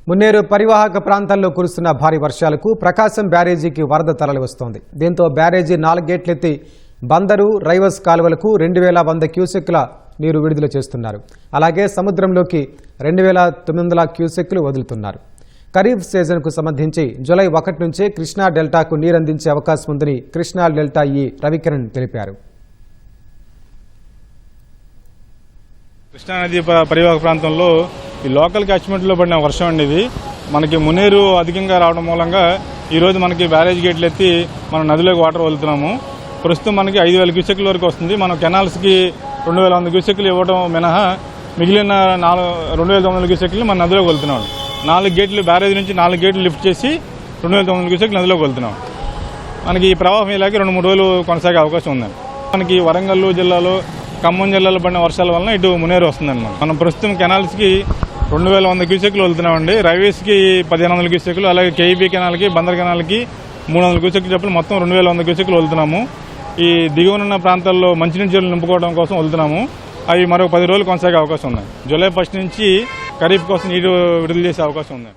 మున్నేరు పరివాహక ప్రాంతాల్లో కురుస్తున్న భారీ వర్షాలకు ప్రకాశం బ్యారేజీకి వరద తరలి వస్తోంది. దీంతో బ్యారేజీ 4 గేట్లెత్తి బందరు రైవస్ కాలువలకు 2100 క్యూసెక్ల నీరు విడుదల చేస్తున్నారు. అలాగే సముద్రంలోకి 2900 క్యూసెక్లు వదులుతున్నారు. ఖరీఫ్ సీజన్కు సంబంధించి జూలై 1 నుంచే కృష్ణా డెల్టాకు నీరందించే అవకాశం ఉందని కృష్ణా డెల్టా రవికిరణ్ తెలిపారు. కృష్ణానది పరివాహక ప్రాంతంలో ఈ లోకల్ క్యాచ్మెంట్లో పడిన వర్షం అనేది మనకి మున్నేరు అధికంగా రావడం మూలంగా ఈరోజు మనకి బ్యారేజ్ గేట్లు ఎత్తి మనం నదిలోకి వాటర్ వదులుతున్నాము. ప్రస్తుతం మనకి 5000 క్యూసెక్ల వరకు వస్తుంది. మనం కెనాల్స్కి 2100 క్యూసెక్లు ఇవ్వడం మినహా మిగిలిన 2900 క్యూసెక్లు మన నదిలోకి వెళ్తున్నాం. 4 గేట్లు బ్యారేజ్ నుంచి 4 గేట్లు లిఫ్ట్ చేసి 2900 క్యూసెక్లు నదిలోకి వెళ్తున్నాం. మనకి ఈ ప్రవాహం ఇలాగే 2-3 రోజులు కొనసాగే అవకాశం ఉంది. మనకి వరంగల్ జిల్లాలో ఖమ్మం జిల్లాలో పడిన వర్షాల వలన ఇటు మున్నేరు వస్తుందన్నమాట. మనం ప్రస్తుతం కెనాల్స్కి 2100 క్యూసెక్లు వెళ్తున్నామండి. రైవేస్కి 1500 క్యూసెక్లు, అలాగే కేఈబీ కెనాల్కి బందర్ కెనాల్కి 300 క్యూసెక్లు చెప్పి మొత్తం 2100 క్యూసెక్లు వెళ్తున్నాము. ఈ దిగువనున్న ప్రాంతాల్లో మంచినీటి చెరువులు నింపుకోవడం కోసం వెళ్తున్నాము. అవి మరో 10 రోజులు కొనసాగే అవకాశం ఉంది. జూలై 1 నుంచి ఖరీఫ్ కోసం నీరు విడుదల చేసే అవకాశం ఉంది.